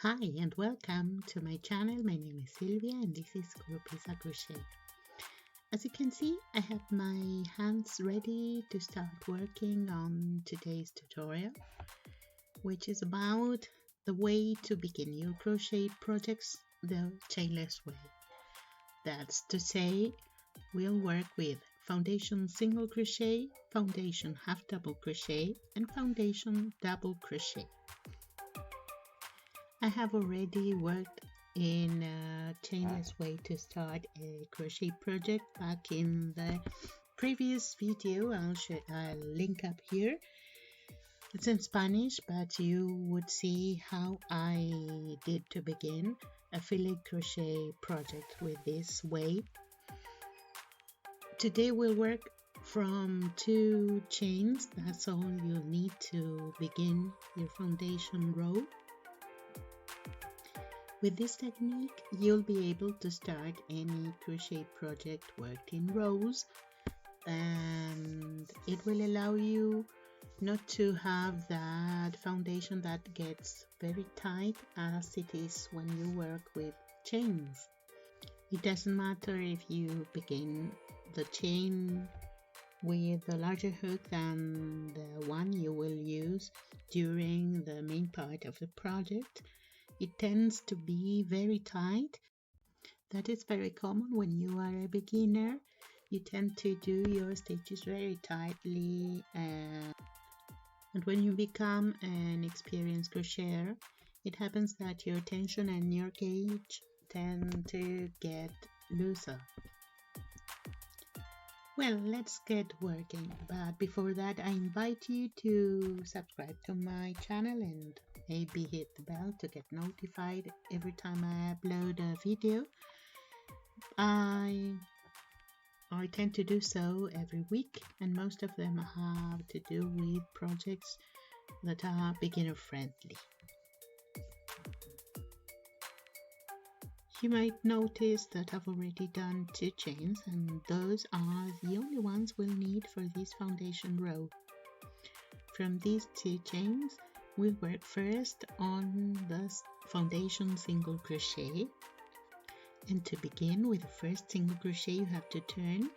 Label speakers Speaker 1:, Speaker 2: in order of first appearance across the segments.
Speaker 1: Hi and welcome to my channel. My name is Silvia and this is Kuropisa Crochet. As you can see, I have my hands ready to start working on today's tutorial, which is about the way to begin your crochet projects the chainless way. That's to say, we'll work with foundation single crochet, foundation half double crochet, and foundation double crochet. I have already worked in a chainless way to start a crochet project back in the previous video. I'll link up here. It's in Spanish, but you would see how I did to begin a fillet crochet project with this way. Today we'll work from 2 chains. That's all you'll need to begin your foundation row. With this technique, you'll be able to start any crochet project worked in rows, and it will allow you not to have that foundation that gets very tight as it is when you work with chains. It doesn't matter if you begin the chain with a larger hook than the one you will use during the main part of the project. It tends to be very tight. That is very common when you are a beginner. You tend to do your stitches very tightly, and when you become an experienced crocheter, it happens that your tension and your gauge tend to get looser. Well, let's get working, but before that I invite you to subscribe to my channel and maybe hit the bell to get notified every time I upload a video. I tend to do so every week, and most of them have to do with projects that are beginner friendly. You might notice that I've already done 2 chains, and those are the only ones we'll need for this foundation row. From these 2 chains, we'll work first on the foundation single crochet. And to begin with the first single crochet, you have to turn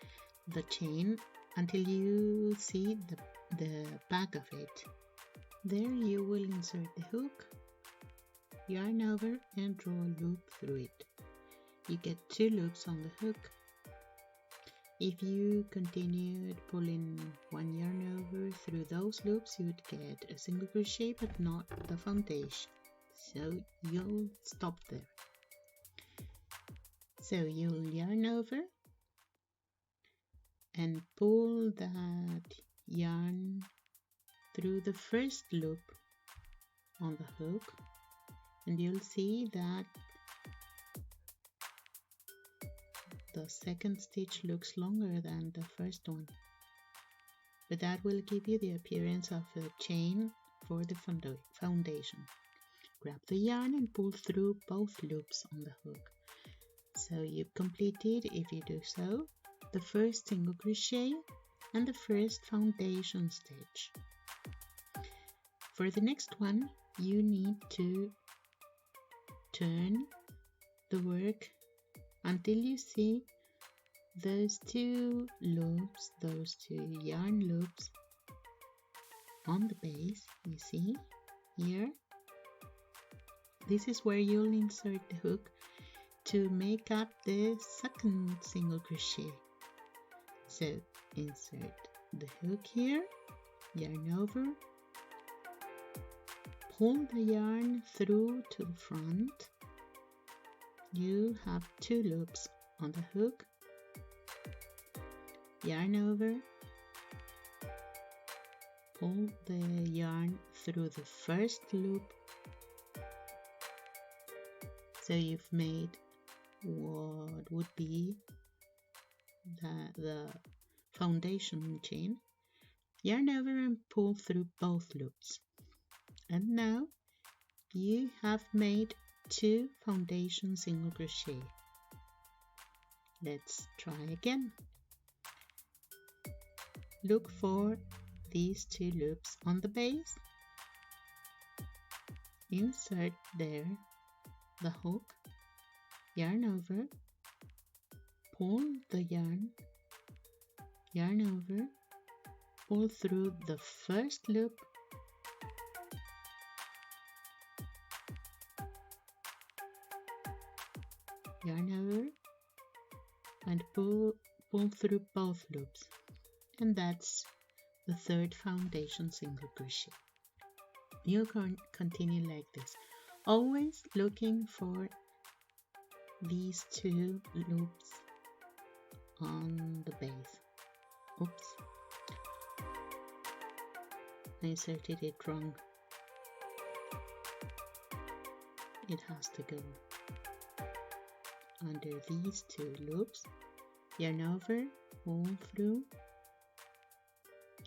Speaker 1: the chain until you see the back of it. There you will insert the hook, yarn over, and draw a loop through it. You get 2 loops on the hook. If you continued pulling 1 yarn over through those loops, you would get a single crochet but not the foundation. So you'll stop there. So you'll yarn over and pull that yarn through the first loop on the hook, and you'll see that the second stitch looks longer than the first one, but that will give you the appearance of a chain for the foundation. Grab the yarn and pull through both loops on the hook. So you've completed, if you do so, the first single crochet and the first foundation stitch. For the next one, you need to turn the work until you see those 2 loops, those 2 yarn loops on the base. You see here, this is where you'll insert the hook to make up the second single crochet. So insert the hook here, yarn over, pull the yarn through to the front. You have 2 loops on the hook, yarn over, pull the yarn through the first loop. So you've made what would be the foundation chain. Yarn over and pull through both loops. And now you have made 2 foundation single crochet. Let's try again. Look for these 2 loops on the base. Insert there the hook, yarn over, pull the yarn over, pull through the first loop, yarn over, and pull through both loops. And that's the third foundation single crochet. You can continue like this, always looking for these two loops on the base. Oops, I inserted it wrong. It has to go under these two loops, yarn over, pull through,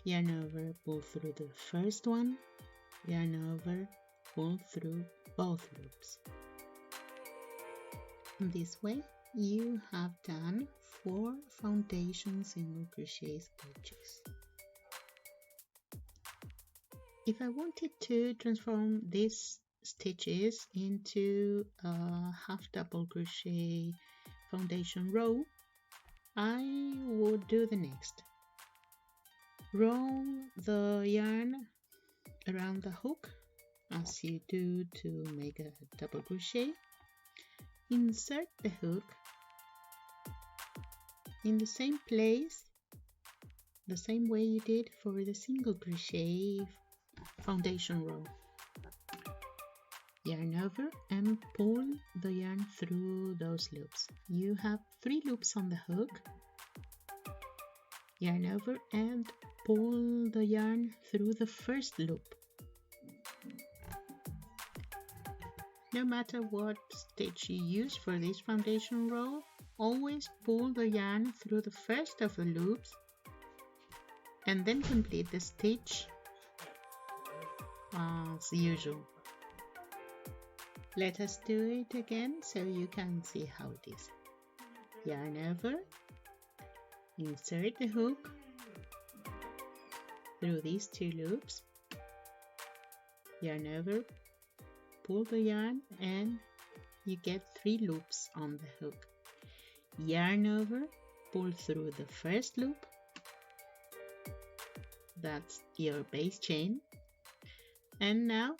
Speaker 1: yarn over, pull through the first one, yarn over, pull through both loops. This way you have done 4 foundation single crochet stitches. If I wanted to transform these stitches into a half double crochet foundation row, I would do the next. Roll the yarn around the hook as you do to make a double crochet. Insert the hook in the same place, the same way you did for the single crochet foundation row. Yarn over and pull the yarn through those loops. You have 3 loops on the hook. Yarn over and pull the yarn through the first loop. No matter what stitch you use for this foundation row, always pull the yarn through the first of the loops and then complete the stitch as usual. Let us do it again so you can see how it is. Yarn over, insert the hook through these 2 loops, yarn over, pull the yarn, and you get 3 loops on the hook. Yarn over, pull through the first loop, that's your base chain, and now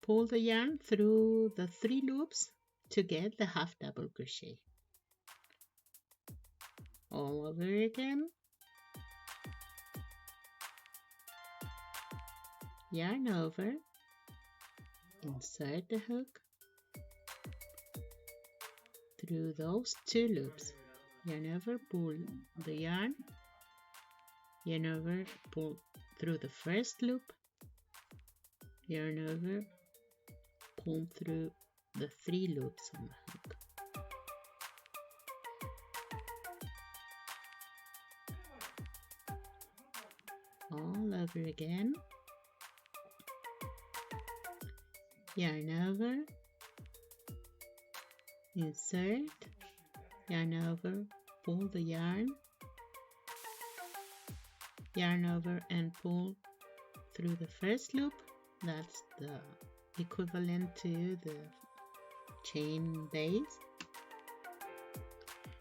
Speaker 1: pull the yarn through the 3 loops to get the half double crochet. All over again. Yarn over, insert the hook through those 2 loops. Yarn over, pull the yarn over, pull through the first loop, yarn over, pull through the 3 loops on the hook. All over again. Yarn over, insert, yarn over, pull the yarn over and pull through the first loop, that's the equivalent to the chain base,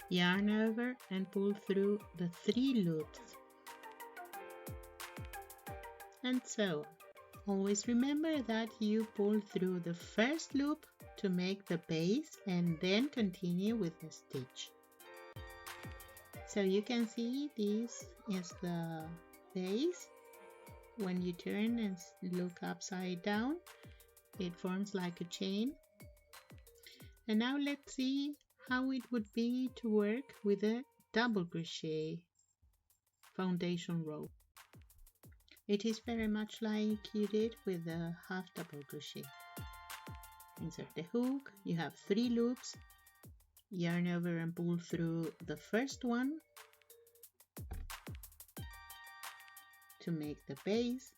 Speaker 1: yarn over and pull through the 3 loops, and so on. Always remember that you pull through the first loop to make the base and then continue with the stitch. So you can see this is the base. When you turn and look upside down, it forms like a chain. And now let's see how it would be to work with a double crochet foundation row. It is very much like you did with the half double crochet. Insert the hook, you have 3 loops, yarn over and pull through the first one to make the base,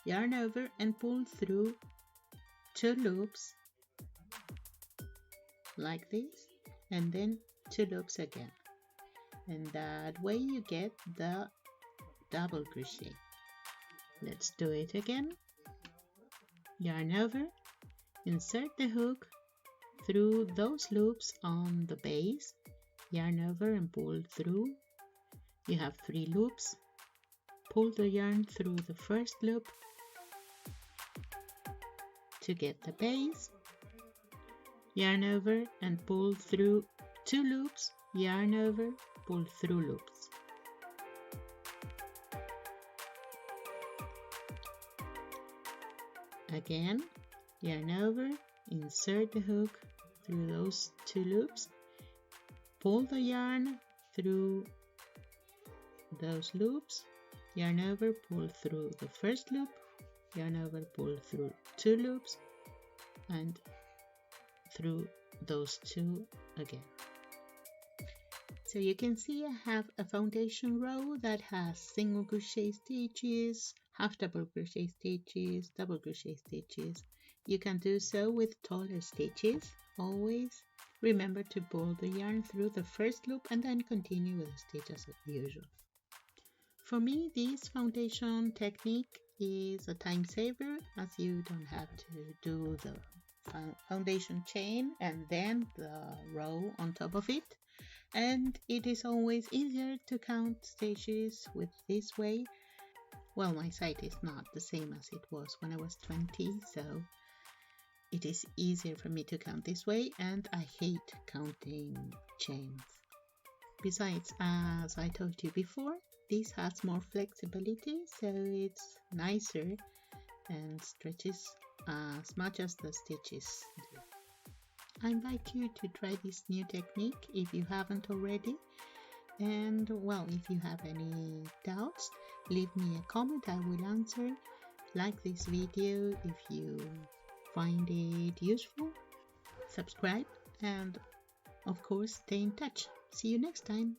Speaker 1: yarn over and pull through 2 loops like this, and then 2 loops again, and that way you get the double crochet. Let's do it again. Yarn over, insert the hook through those loops on the base, yarn over and pull through. You have 3 loops. Pull the yarn through the first loop to get the base, yarn over and pull through 2 loops, yarn over, pull through loops. Again, yarn over, insert the hook through those 2 loops, pull the yarn through those loops, yarn over, pull through the first loop, yarn over, pull through 2 loops, and through those 2 again. So you can see I have a foundation row that has single crochet stitches, half double crochet stitches, double crochet stitches. You can do so with taller stitches. Always remember to pull the yarn through the first loop and then continue with the stitch as usual. For me, this foundation technique is a time saver, as you don't have to do the foundation chain and then the row on top of it. And it is always easier to count stitches with this way. Well, my site is not the same as it was when I was 20, so it is easier for me to count this way, and I hate counting chains. Besides, as I told you before, this has more flexibility, so it's nicer and stretches as much as the stitches do. I invite you to try this new technique if you haven't already. And well, if you have any doubts, leave me a comment, I will answer. Like this video if you find it useful, subscribe, and of course stay in touch. See you next time.